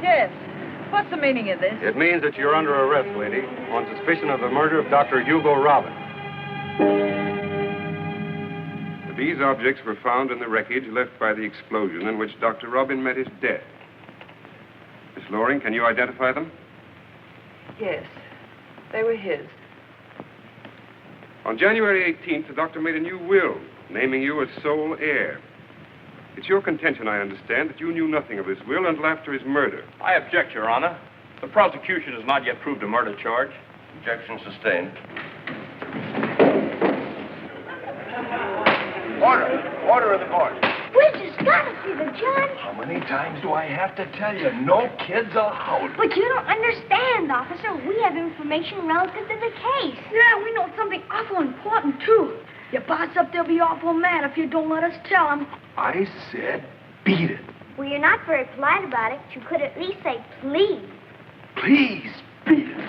Yes. What's the meaning of this? It means that you're under arrest, lady, on suspicion of the murder of Dr. Hugo Robin. These objects were found in the wreckage left by the explosion in which Dr. Robin met his death. Miss Loring, can you identify them? Yes. They were his. On January 18th, the doctor made a new will, naming you as sole heir. It's your contention, I understand, that you knew nothing of his will until after his murder. I object, Your Honor. The prosecution has not yet proved a murder charge. Objection sustained. Order in the court. We just got to see the judge. How many times do I have to tell you? No kids allowed. But you don't understand, officer. We have information relative to the case. Yeah, we know something awful important, too. Your boss up there'll be awful mad if you don't let us tell him. I said beat it. Well, you're not very polite about it. You could at least say please. Please, beat it.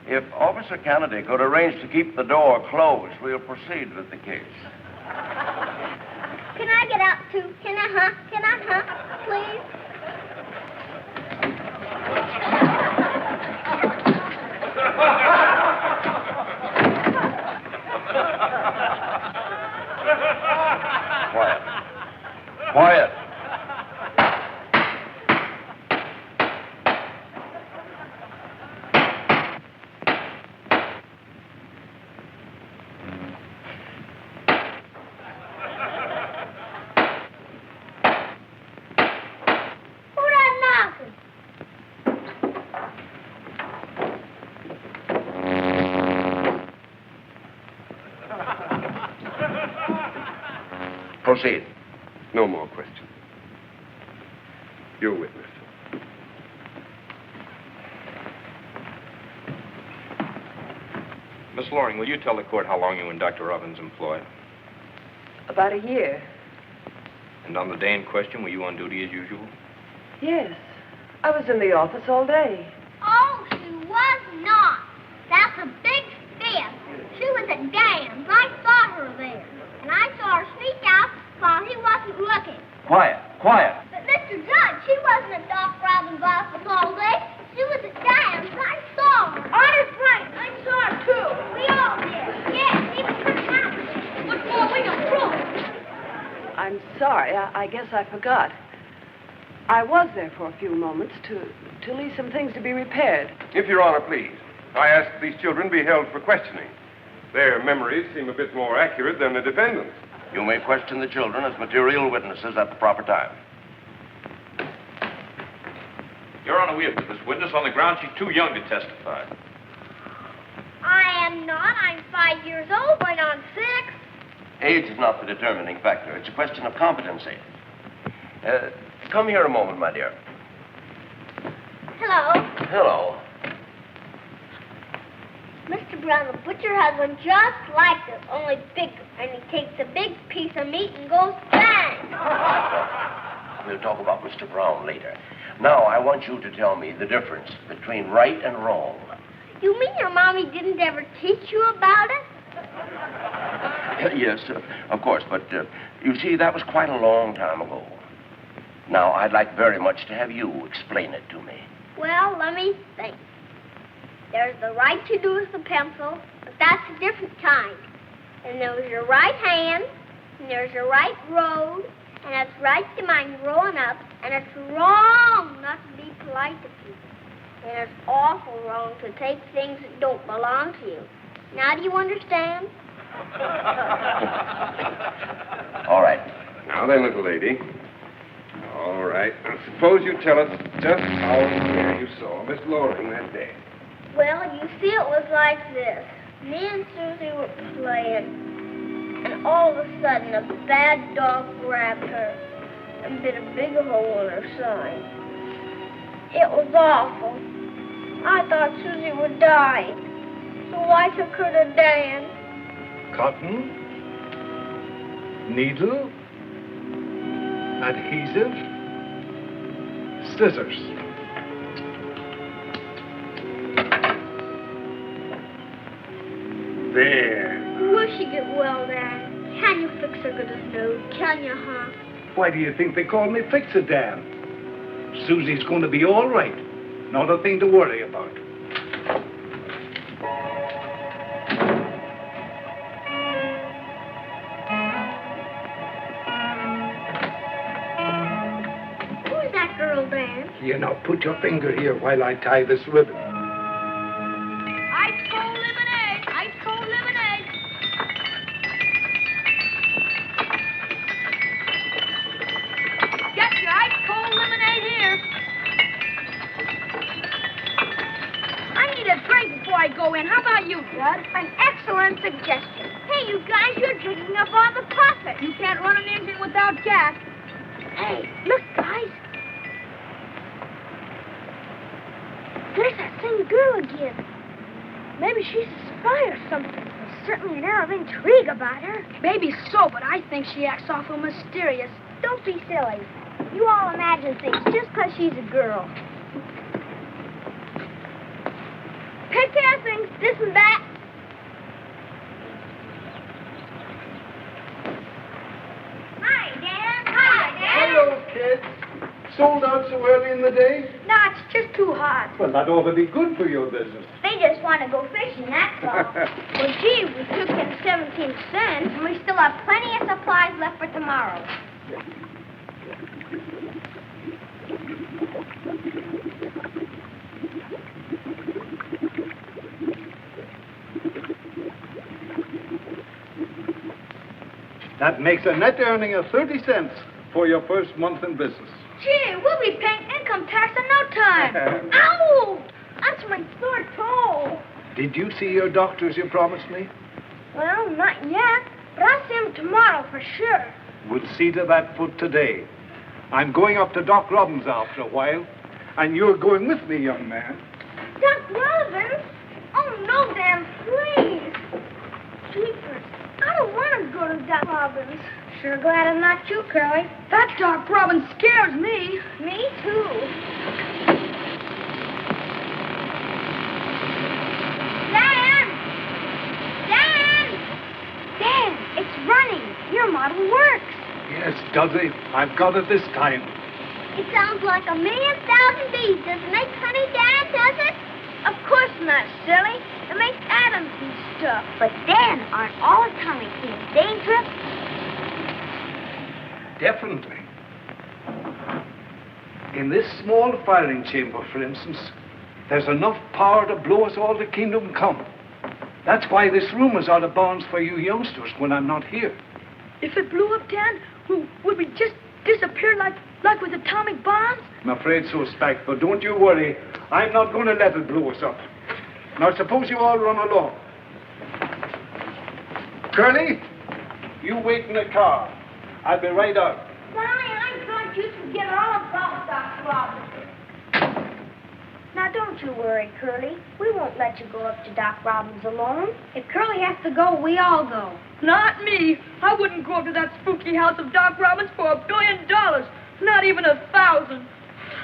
If Officer Kennedy could arrange to keep the door closed, we'll proceed with the case. Can I get out, too? Can I, please? Quiet. Quiet. Proceed. No more questions. Your witness. Miss Loring, will you tell the court how long you were in Dr. Robbins' employ? About a year. And on the day in question, were you on duty as usual? Yes. I was in the office all day. Oh, she was not. That's a big fib. She was at Dan's. I saw her there. And I saw her sneak out while he wasn't looking. Quiet. Quiet. But, Mr. Judge, she wasn't at Doc Robbins' office all day. She was at Dan's. I saw her. Honest, Frank. I saw her, too. We all did. Yes, even her house. What more we can prove? I'm sorry. I guess I forgot. I was there for a few moments to leave some things to be repaired. If Your Honor, please, I ask that these children be held for questioning. Their memories seem a bit more accurate than the defendant's. You may question the children as material witnesses at the proper time. Your Honor, we have put this witness on the ground she's too young to testify. I am not. I'm 5 years old, going on 6. Age is not the determining factor. It's a question of competency. Come here a moment, my dear. Hello. Hello. Mr. Brown, the butcher has one just like this, only bigger. And he takes a big piece of meat and goes bang. We'll talk about Mr. Brown later. Now, I want you to tell me the difference between right and wrong. You mean your mommy didn't ever teach you about it? Yes, of course, but you see, that was quite a long time ago. Now, I'd like very much to have you explain it to me. Well, let me think. There's the right to do with the pencil, but that's a different kind. And there's your right hand, and there's your right road, and it's right to mind growing up, and it's wrong not to be polite to people. And it's awful wrong to take things that don't belong to you. Now do you understand? All right. Now then, little lady. All right. Now, suppose you tell us just how and where you saw Miss Loring that day. Well, you see, it was like this. Me and Susie were playing, and all of a sudden, a bad dog grabbed her and bit a big hole in her side. It was awful. I thought Susie would die, so I took her to Dan. Cotton, needle, adhesive, scissors. There. Will she get well, Dan? Can you fix her good as new? Can you, huh? Why do you think they call me Fix-A-Dan? Susie's going to be all right. Not a thing to worry about. Who's that girl, Dan? Here, now, put your finger here while I tie this ribbon. Ice cold lemonade! Ice cold lemonade! Get your ice cold lemonade here. I need a drink before I go in. How about you, Judd? An excellent suggestion. Hey, you guys, you're drinking up all the profit. You can't run an engine without gas. Hey, look, guys. There's that same girl again. Maybe she's a spy or something. There's certainly an air of intrigue about her. Maybe so, but I think she acts awful mysterious. Don't be silly. You all imagine things just 'cause she's a girl. Take care of things, this and that. Hi, Dan. Hi, Dan. Hello, kids. Sold out so early in the day? No, it's just too hot. Well, that ought to be good for your business. They just want to go fishing, that's all. Well, gee, we took in 17 cents, and we still have plenty of supplies left for tomorrow. That makes a net earning of 30 cents for your first month in business. Gee, we'll be paying income tax in no time. Ow! That's my sore toe. Did you see your doctors you promised me? Well, not yet, but I'll see him tomorrow for sure. We'll see to that foot today. I'm going up to Doc Robbins after a while, and you're going with me, young man. Doc Robbins? Oh, no, Dan, please. Jeepers, I don't want to go to Doc Robbins. Sure glad I'm not you, Curly. That Doc Robbins scares me. Me, too. Dan! Dan! Dan, it's running. Your model works. Yes, does it? I've got it this time. It sounds like 1,000,000 bees. Does it make honey, Dad, does it? Of course not, silly. It makes atoms and stuff. But then, aren't all atomic beings dangerous? Definitely. In this small firing chamber, for instance, there's enough power to blow us all to kingdom come. That's why this room is out of bounds for you youngsters when I'm not here. If it blew up, Dan, would we just disappear like with atomic bombs? I'm afraid so, Spike, but don't you worry. I'm not going to let it blow us up. Now, suppose you all run along. Curly, you wait in the car. I'll be right out. Why, I thought you'd forget all about Doc Robbins. Now, don't you worry, Curly. We won't let you go up to Doc Robbins alone. If Curly has to go, we all go. Not me. I wouldn't go to that spooky house of Doc Robbins for $1 billion. Not even 1,000.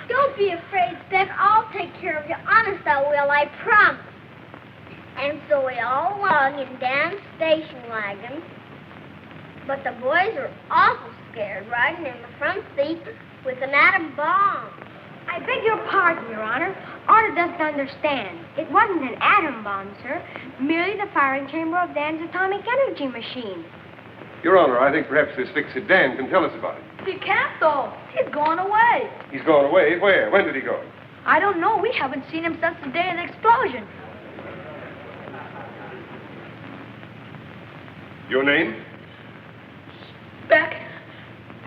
Don't be afraid, Spec. I'll take care of you. Honest, I will. I promise. And so we all along in Dan's station wagon. But the boys are awful scared riding in the front seat with an atom bomb. I beg your pardon, Your Honor. Arthur doesn't understand. It wasn't an atom bomb, sir. Merely the firing chamber of Dan's atomic energy machine. Your Honor, I think perhaps this Fix-It-Dan can tell us about it. He can't, though. He's gone away. He's gone away? Where? When did he go? I don't know. We haven't seen him since the day of the explosion. Your name? Beck.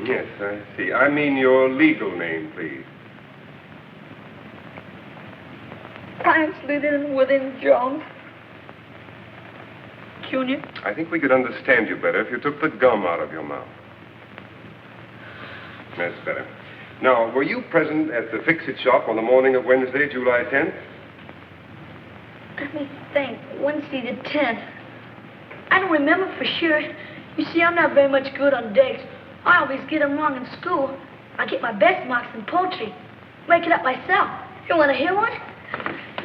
Yes, I see. I mean your legal name, please. I'm Slither within Jones. Junior. I think we could understand you better if you took the gum out of your mouth. That's better. Now, were you present at the Fix-It shop on the morning of Wednesday, July 10th? Let me think. Wednesday the 10th. I don't remember for sure. You see, I'm not very much good on dates. I always get them wrong in school. I get my best marks in poetry. Make it up myself. You want to hear one?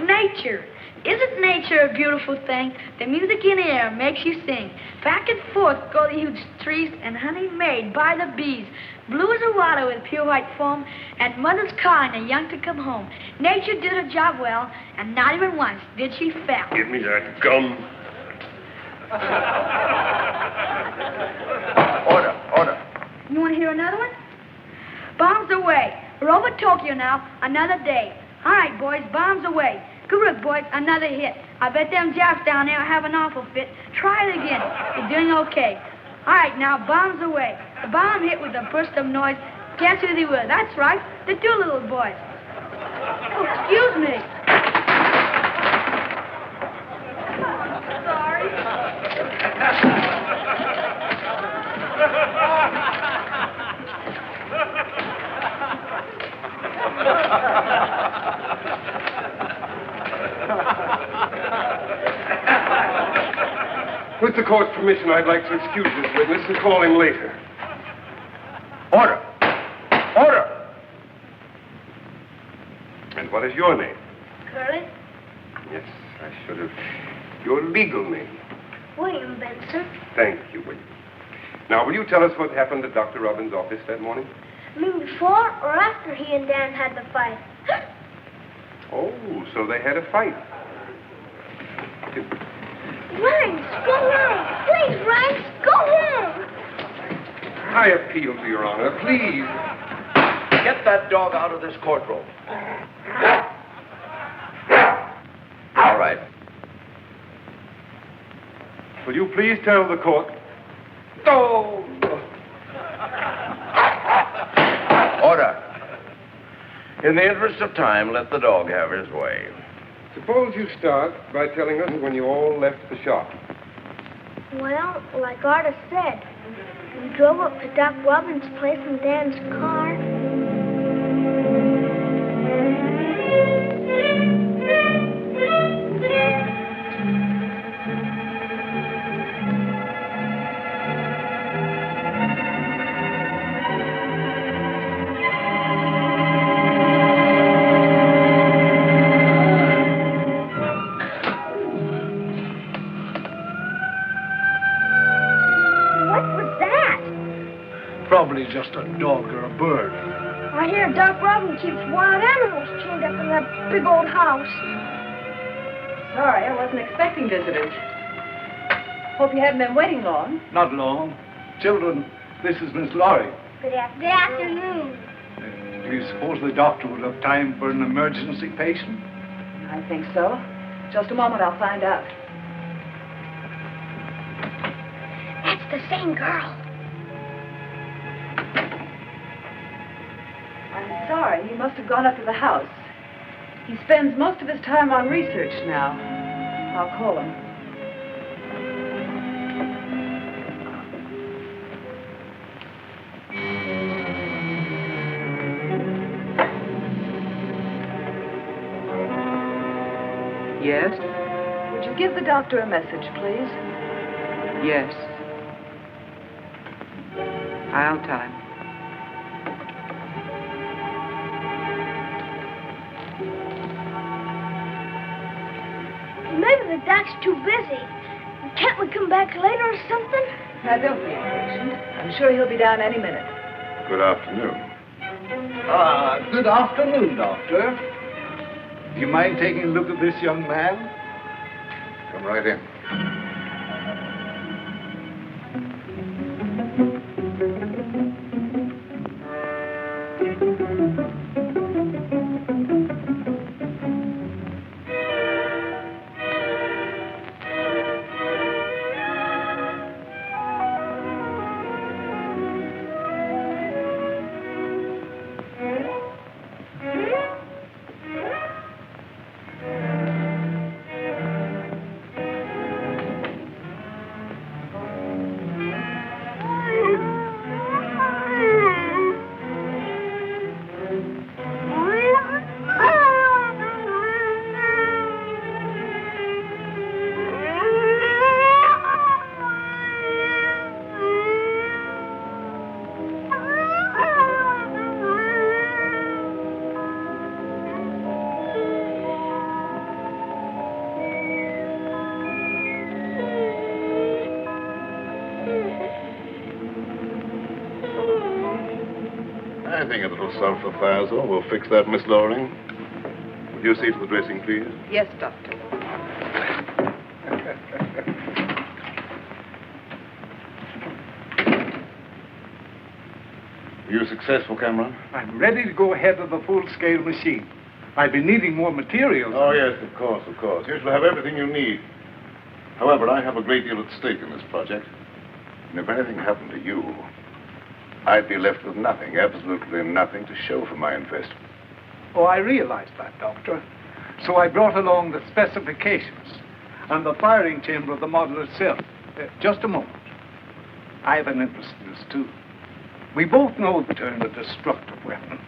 Nature. Isn't nature a beautiful thing? The music in the air makes you sing. Back and forth go the huge trees, and honey made by the bees. Blue as the water with pure white foam, and mothers calling the young to come home. Nature did her job well, and not even once did she fail. Give me that gum. Order. You want to hear another one? Bombs away. We're over Tokyo now, another day. All right, boys, bombs away. Good work, boys, another hit. I bet them Japs down there have an awful fit. Try it again. You're doing okay. All right, now, bombs away. The bomb hit with a burst of noise. Guess who they were? That's right, the Doolittle boys. Oh, excuse me. Sorry. With the court's permission, I'd like to excuse this witness and call him later. Order. And what is your name? Curly? Yes, I should have. Your legal name. William Benson. Thank you, William. Now, will you tell us what happened at Dr. Robbins' office that morning? You mean before or after he and Dan had the fight? Oh, so they had a fight. Rhymes, go home. Please, Rhymes, go home. I appeal to Your Honor, please. Get that dog out of this courtroom. All right. Will you please tell the court? Oh! Order. In the interest of time, let the dog have his way. Suppose you start by telling us when you all left the shop. Well, like Arta said, we drove up to Doc Robbins' place in Dan's car. Probably just a dog or a bird. I hear Doc Robbins keeps wild animals chained up in that big old house. Sorry, I wasn't expecting visitors. Hope you haven't been waiting long. Not long. Children, this is Miss Laurie. Good afternoon. Do you suppose the doctor will have time for an emergency patient? I think so. Just a moment, I'll find out. That's the same girl. I'm sorry, he must have gone up to the house. He spends most of his time on research now. I'll call him. Yes? Would you give the doctor a message, please? Yes. I'll tell him. Maybe the doc's too busy. Can't we come back later or something? Now, don't be impatient. I'm sure he'll be down any minute. Good afternoon. Good afternoon, Doctor. Do you mind taking a look at this young man? Come right in. think a little sulfur-thiazole will fix that, Miss Loring. Would you see to the dressing, please? Yes, Doctor. Are you successful, Cameron? I'm ready to go ahead with the full-scale machine. I've been needing more materials. Oh, yes, of course, of course. You shall have everything you need. However, I have a great deal at stake in this project. And if anything happened to you, I'd be left with nothing, absolutely nothing to show for my investment. Oh, I realized that, Doctor. So I brought along the specifications and the firing chamber of the model itself. Just a moment. I have an interest in this, too. We both know the term a destructive weapon.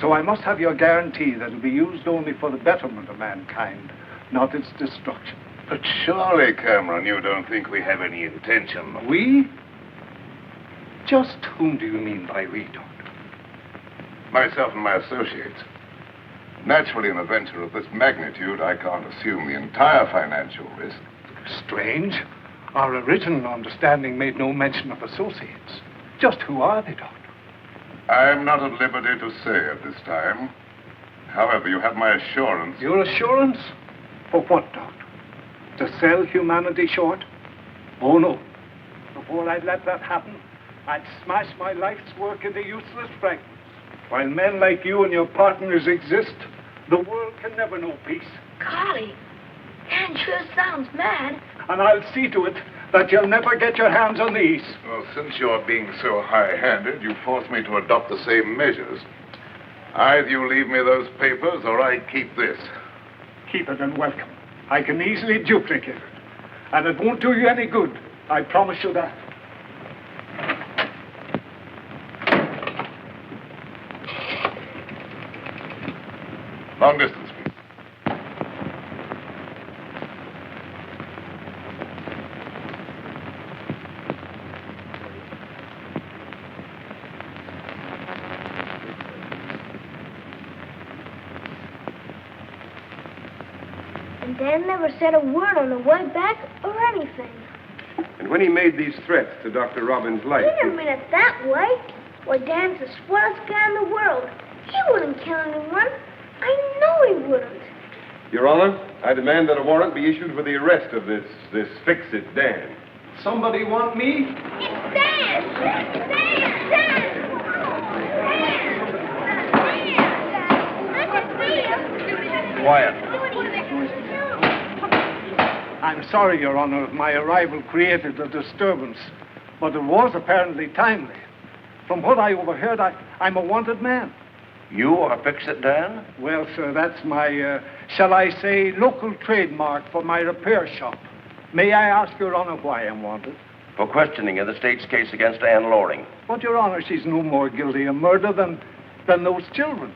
So I must have your guarantee that it'll be used only for the betterment of mankind, not its destruction. But surely, Cameron, you don't think we have any intention. We? Just whom do you mean by we, Doctor? Myself and my associates. Naturally, in a venture of this magnitude, I can't assume the entire financial risk. Strange. Our original understanding made no mention of associates. Just who are they, Doctor? I'm not at liberty to say at this time. However, you have my assurance. Your assurance? For what, Doctor? To sell humanity short? Oh, no. Before I'd let that happen, I'd smash my life's work into useless fragments. While men like you and your partners exist, the world can never know peace. Golly, Dan sure sounds mad. And I'll see to it that you'll never get your hands on these. Well, since you're being so high-handed, you force me to adopt the same measures. Either you leave me those papers, or I keep this. Keep it and welcome. I can easily duplicate it. And it won't do you any good. I promise you that. Long distance, please. And Dan never said a word on the way back or anything. And when he made these threats to Dr. Robbins' life... Wait a minute, that way? Why, Dan's the smartest guy in the world. He wouldn't kill anyone. I know he wouldn't. Your Honor, I demand that a warrant be issued for the arrest of this fix-it Dan. Somebody want me? It's Dan! Dan! Dan! Dan! Quiet. I'm sorry, Your Honor, if my arrival created a disturbance, but it was apparently timely. From what I overheard, I'm a wanted man. You are Fix-It Dan? Well, sir, that's my, shall I say, local trademark for my repair shop. May I ask, Your Honor, why I'm wanted? For questioning in the state's case against Anne Loring. But, Your Honor, she's no more guilty of murder than those children.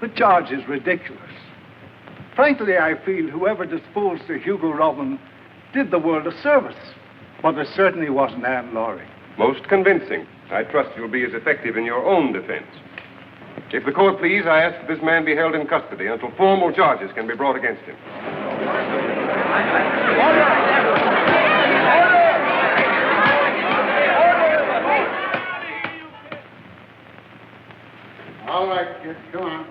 The charge is ridiculous. Frankly, I feel whoever disposed of Hugo Robin did the world a service. But it certainly wasn't Anne Loring. Most convincing. I trust you'll be as effective in your own defense. If the court please, I ask that this man be held in custody until formal charges can be brought against him. All right, kids, come on.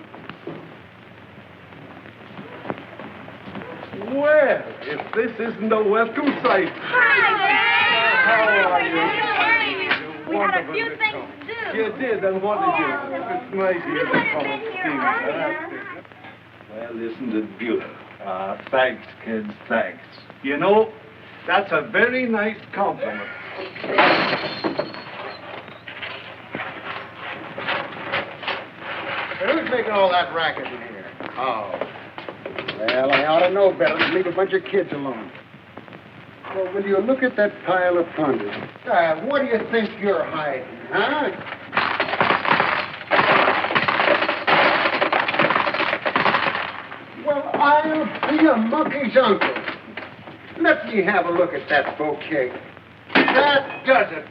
Well, if this isn't a welcome sight. How are you? We had a few things to do. You did, and what did you do? It's nice of you to come and see me. earlier. Well, isn't it beautiful? Thanks, kids, thanks. You know, that's a very nice compliment. Who's making all that racket in here? Oh. Well, I ought to know better than leave a bunch of kids alone. Well, will you look at that pile of plunder? What do you think you're hiding, huh? Well, I'll be a monkey's uncle. Let me have a look at that bouquet. That does it.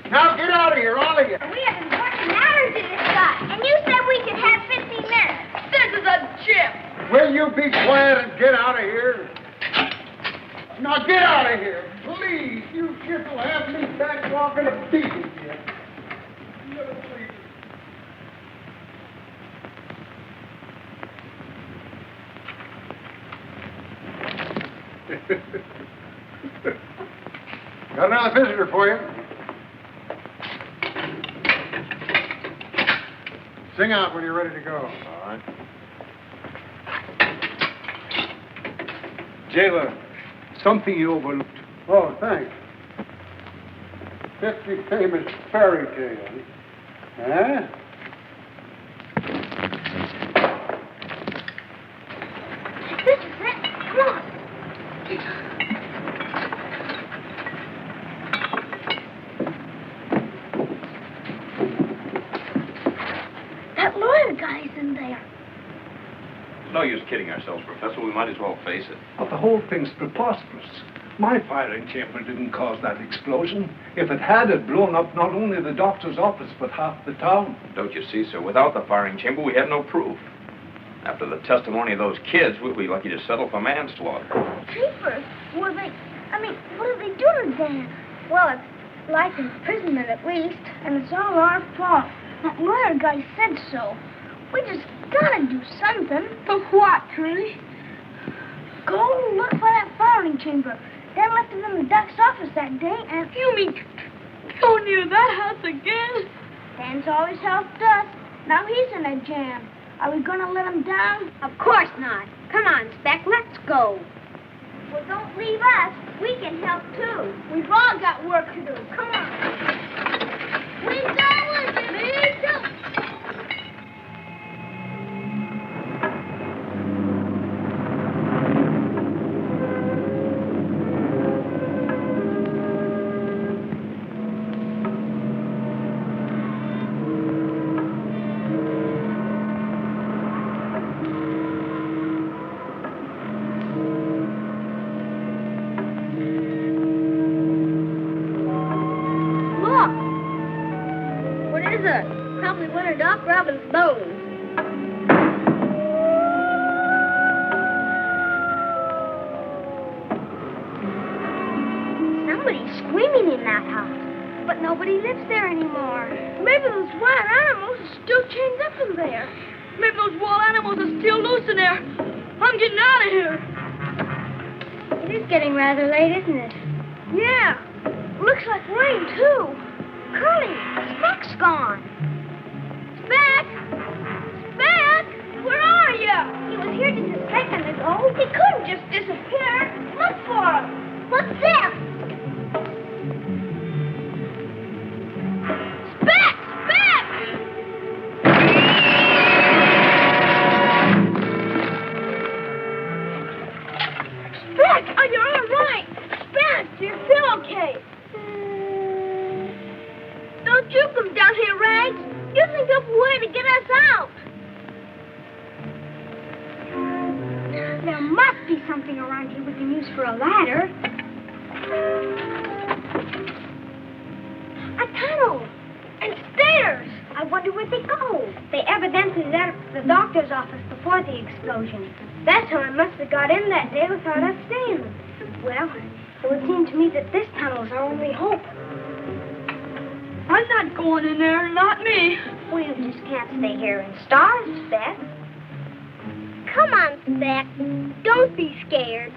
Now get out of here, all of you. We have important matters to discuss, and you said we could have 15 minutes. This is a chip. Will you be quiet and get out of here? Now get out of here, please. You kids will have me back walking a beat again. Got another visitor for you. Sing out when you're ready to go. All right. Jailer, something you overlooked. Oh, thanks. 50 famous fairy tales. Huh? This is it. Come on. That lawyer guy's in there. No use kidding ourselves, Professor. We might as well face it. But the whole thing's preposterous. My firing chamber didn't cause that explosion. If it had, it blown up not only the doctor's office, but half the town. Don't you see, sir? Without the firing chamber, we have no proof. After the testimony of those kids, we'll be lucky to settle for manslaughter. Papers? What did they do to Dan? Well, it's life imprisonment at least, and it's all our fault. That lawyer guy said so. We just gotta do something. But what, Trudy? Go look for that firing chamber. Dan left it in the doc's office that day, and... You mean go near that house again? Dan's always helped us. Now he's in a jam. Are we gonna let him down? Of course not. Come on, Speck, let's go. Well, don't leave us. We can help, too. We've all got work to do. Come on. We go with it. Me too. Probably one of Doc Robin's bones. Somebody's screaming in that house, but nobody lives there anymore. Maybe those wild animals are still chained up in there. Maybe those wild animals are still loose in there. I'm getting out of here. It is getting rather late, isn't it? Yeah. Looks like rain, too. Curly, Speck's gone. Speck! Speck! Where are you? He was here just a second ago. He couldn't just disappear. Look for him. What's this? Speck! Speck! Speck, are you all right? Speck, do you feel okay? Don't you come down here, Rags. You think of a way to get us out. There must be something around here we can use for a ladder. A tunnel. And stairs. I wonder where they go. They evidently left the doctor's office before the explosion. That's how I must have got in that day without us seeing them. Well, it would seem to me that this tunnel is our only hope. I'm not going in there, not me. Well, you just can't stay here and starve, Speck. Come on, Speck. Don't be scared.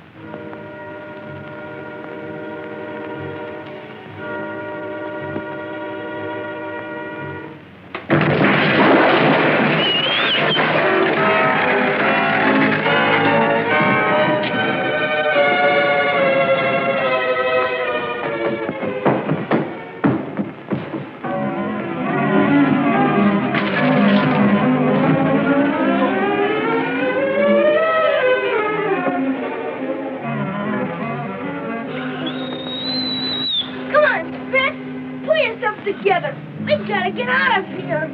Together. We gotta get out of here.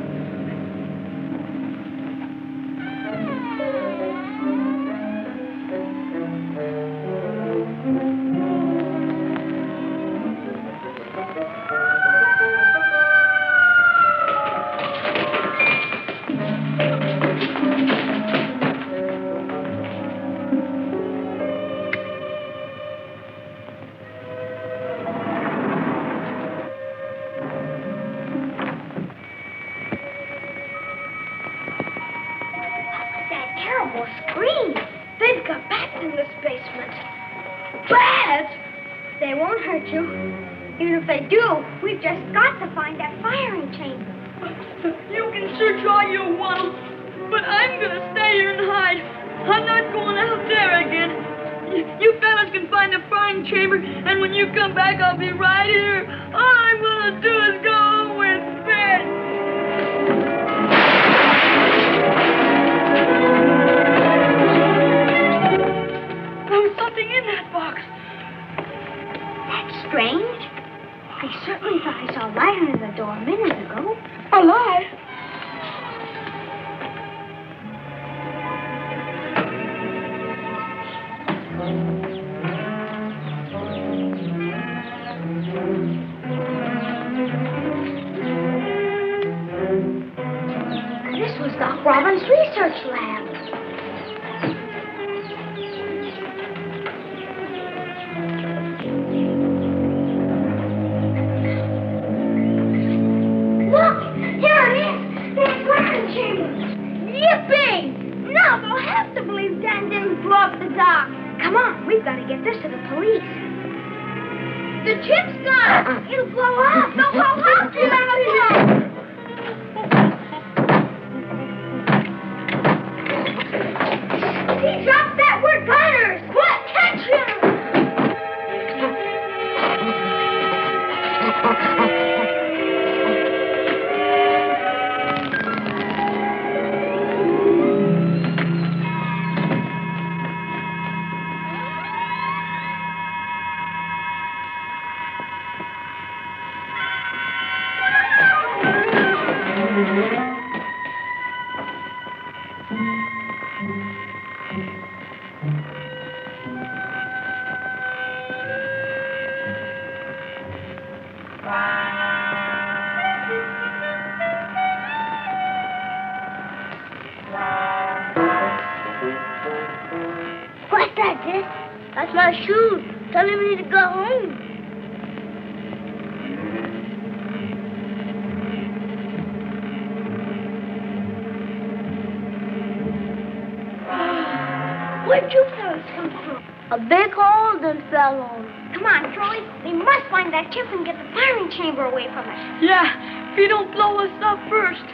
Rats! They won't hurt you. Even if they do, we've just got to find that firing chamber. You can search all you want, but I'm going to stay here and hide. I'm not going out there again. You fellas can find the firing chamber, and when you come back, I'll be right here. All I'm going to do is go home with Fred. There was something in that box. That's strange. I certainly thought I saw a light under the door a minute ago. A light? This was Doc Robin's research lab. Look! Here it is! That firing chamber! Yippee! Now they'll have to believe Dan didn't blow up the dock. Come on, we've got to get this to the police. The chip's gone! It'll blow up! They'll blow up! Get out of here! He dropped that! We're gunners! What? Catch him! What's that, Dick? That's my shoes. Telling me to go home. Where'd you fellas come from? A big hole done fell on. Come on, Troy. We must find that chip and get the firing chamber away from us. Yeah, if you don't blow us up first.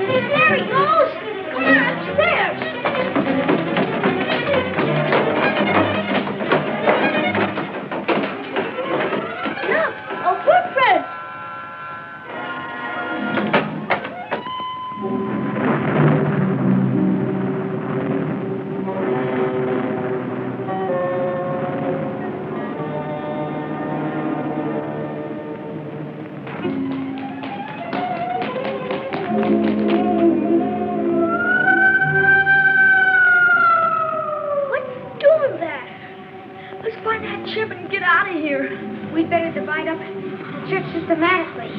There he goes! Come on, upstairs! Look, a footprint! Let's find that chip and get out of here. We'd better divide up and search systematically.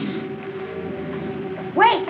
Wait!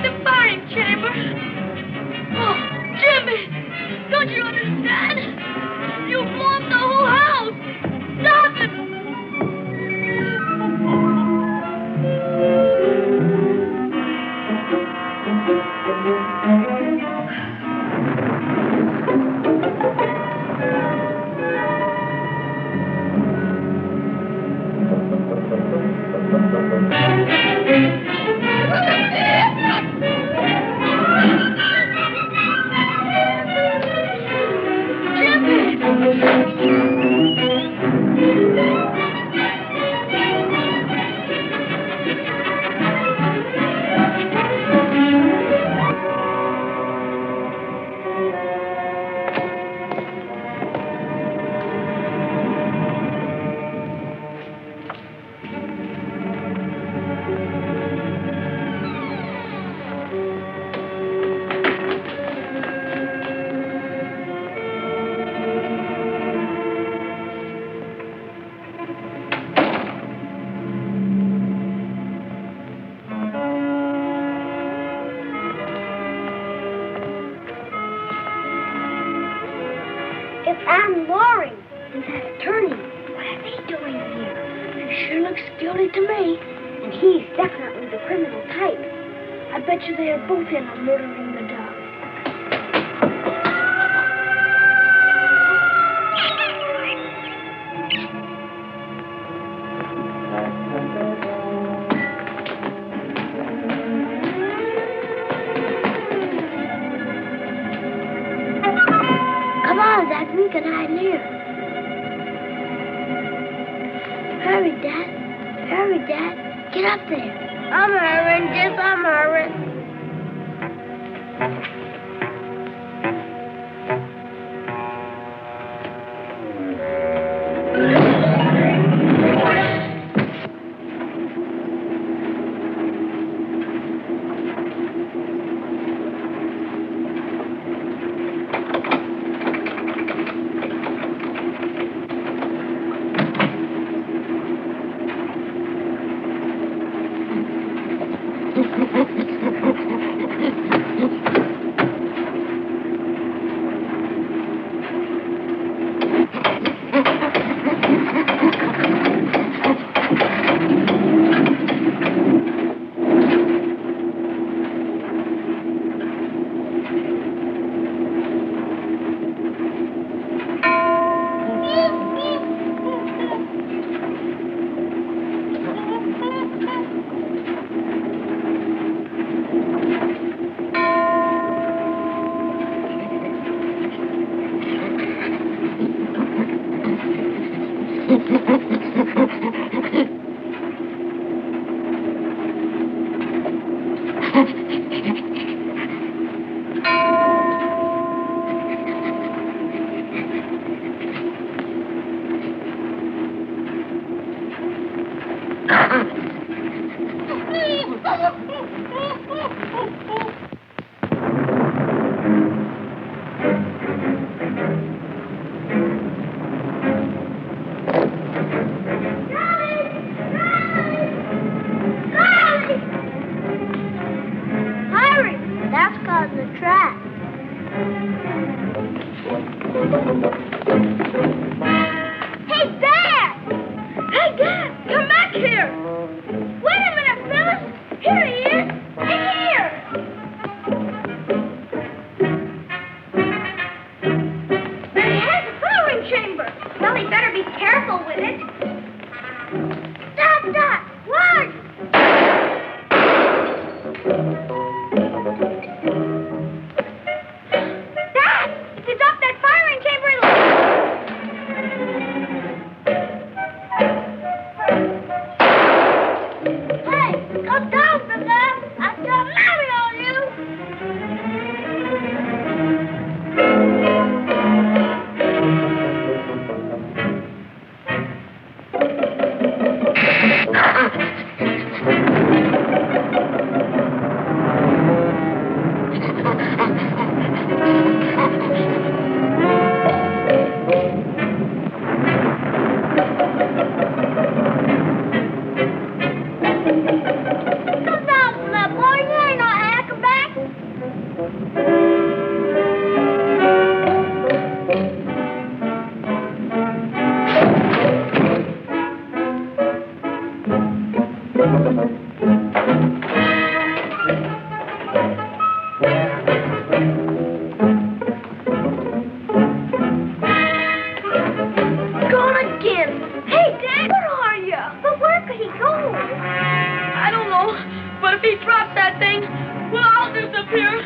The firing chamber. Oh, Jimmy, don't you understand? You blew up the whole house. Stop it. It's Anne Loring and that attorney. What are they doing here? They sure looks guilty to me. And he's definitely the criminal type. I bet you they are both in on murdering the dog. Come on, Zach, we can hide here. Hurry, Dad. Hurry, Dad. Get up there. I'm hurrying, Jess, I'm hurrying. Hurry! That's causing the trap. Hey, Dad! Hey, Dad! Come back here! Wait a minute, Phyllis! Here he is! Here! There he has a firing chamber! Well, he better be careful with it. Stop that! Run! Dad! If you drop that firing chamber, it'll... here.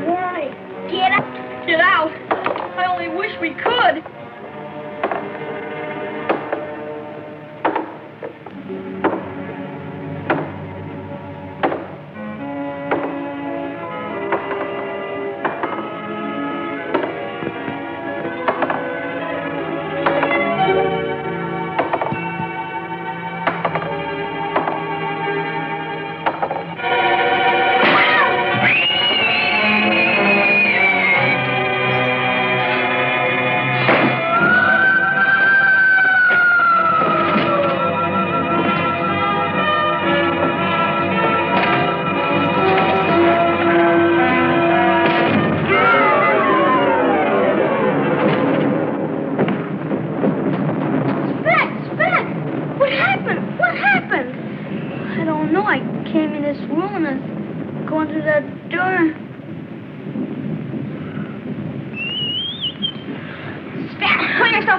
Why? Get up. Get out. I only wish we could.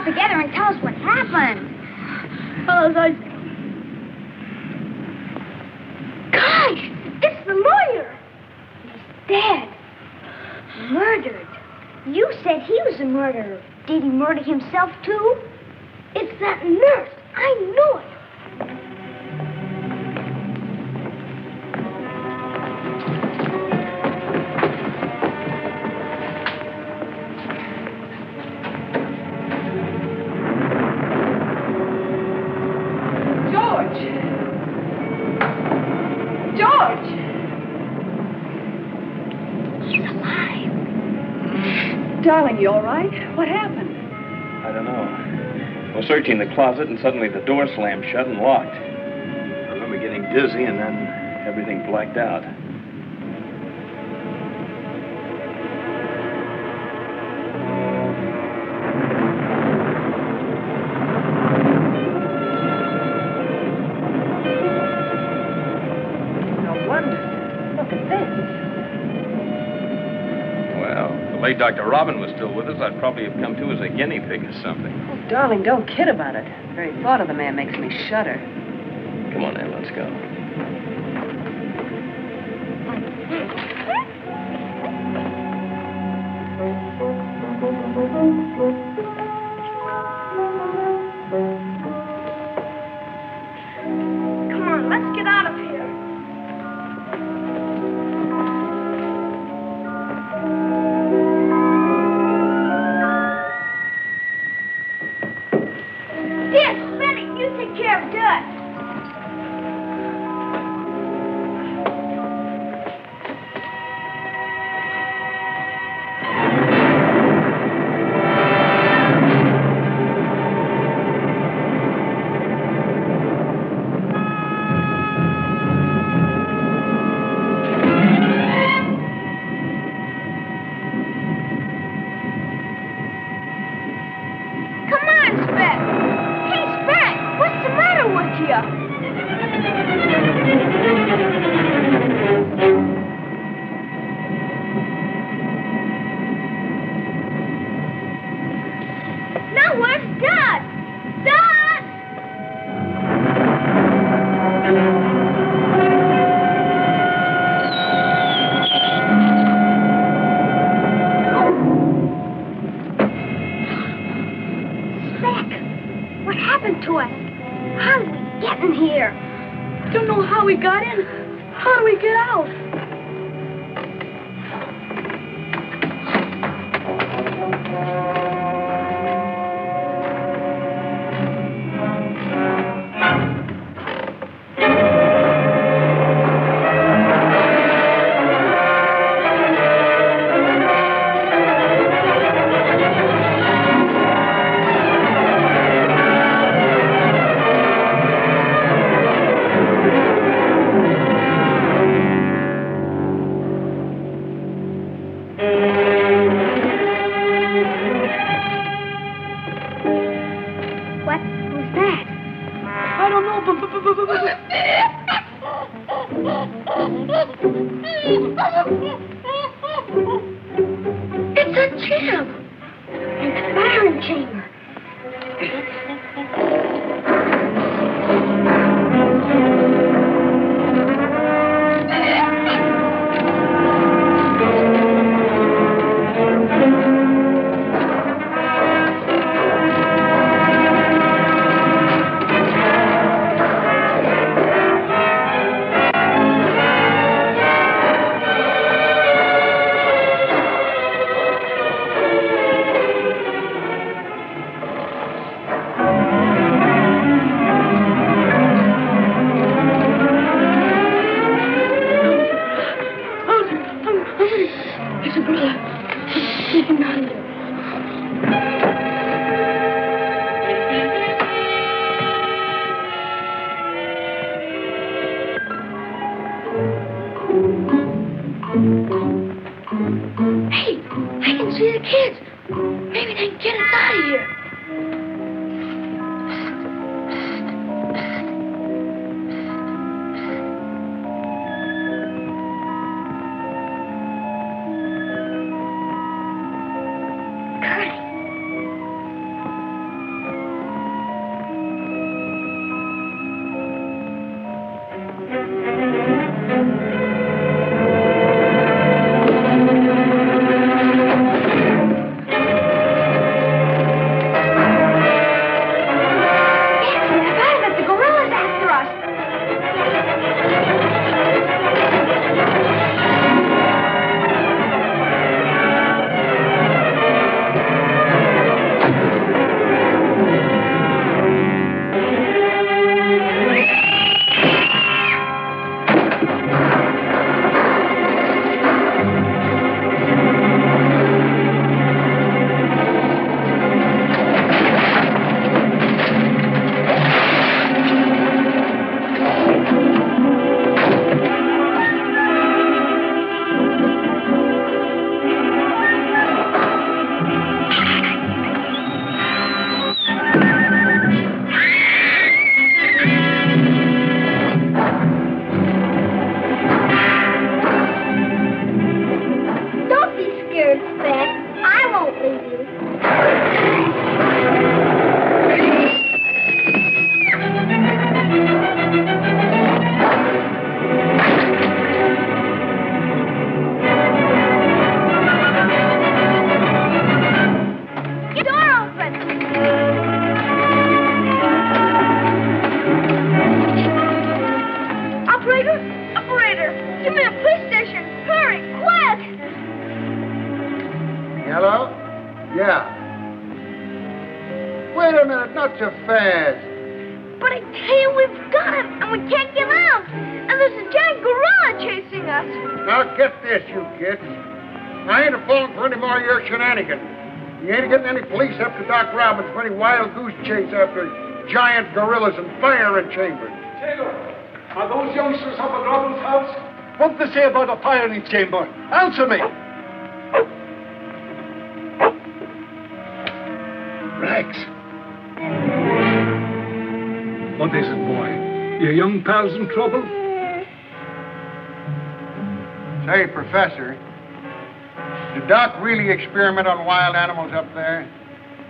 Together and tell us what happened. Guys, it's the lawyer. He's dead. Murdered. You said he was a murderer. Did he murder himself, too? It's that nurse. I knew it. Darling, you all right? What happened? I don't know. I was searching the closet, and suddenly the door slammed shut and locked. I remember getting dizzy, and then everything blacked out. No wonder. Look at this. Late Dr. Robin was still with us, I'd probably have come to as a guinea pig or something. Oh, darling, don't kid about it. The very thought of the man makes me shudder. Come on, Ann, let's go. Come on, let's get out of here. I don't know. Jim! In the firing chamber. Wild goose chase after giant gorillas and firing chambers. Taylor, are those youngsters up at Robin's house? What do they say about a firing chamber? Answer me. Rags. What is it, boy? Your young pals in trouble? Say, Professor, did Doc really experiment on wild animals up there?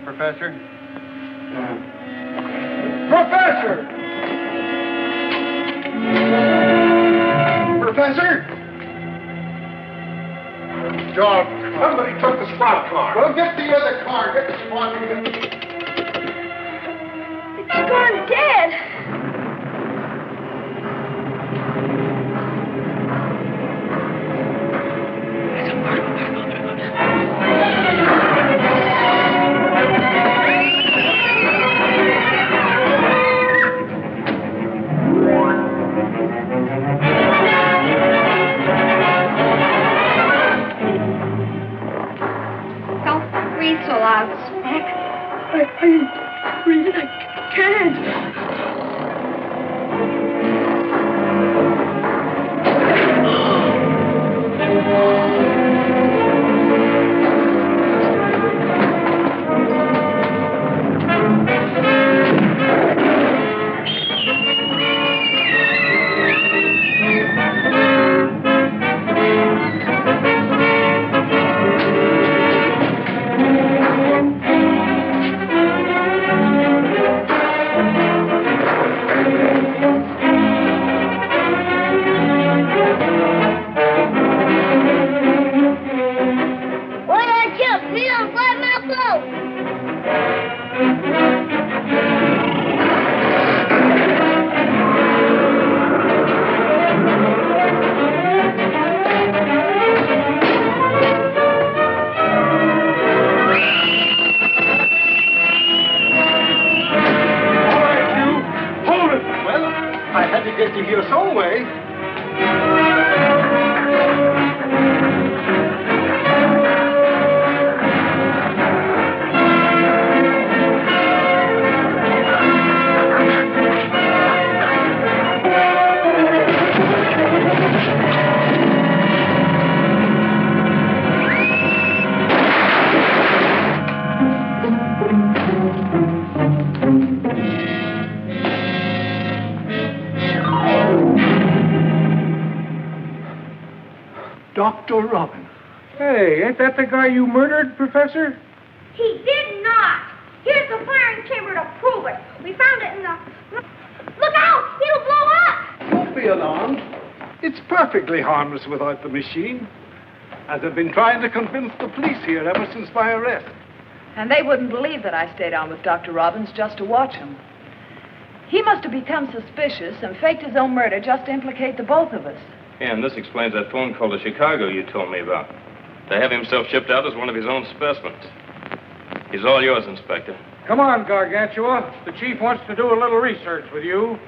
Professor? Professor! Professor? Dog. Somebody took the squad car. Well, get the other car. Get the squad car. It's gone dead. I can't. look, me on fly my float. I had to get you here some way. Dr. Robin. Hey, ain't that the guy you murdered, Professor? He did not. Here's the firing chamber to prove it. We found it in the... Look out! It'll blow up! Don't be alarmed. It's perfectly harmless without the machine. As I've been trying to convince the police here ever since my arrest. And they wouldn't believe that I stayed on with Dr. Robbins just to watch him. He must have become suspicious and faked his own murder just to implicate the both of us. Yeah, and this explains that phone call to Chicago you told me about. To have himself shipped out as one of his own specimens. He's all yours, Inspector. Come on, Gargantua. The chief wants to do a little research with you.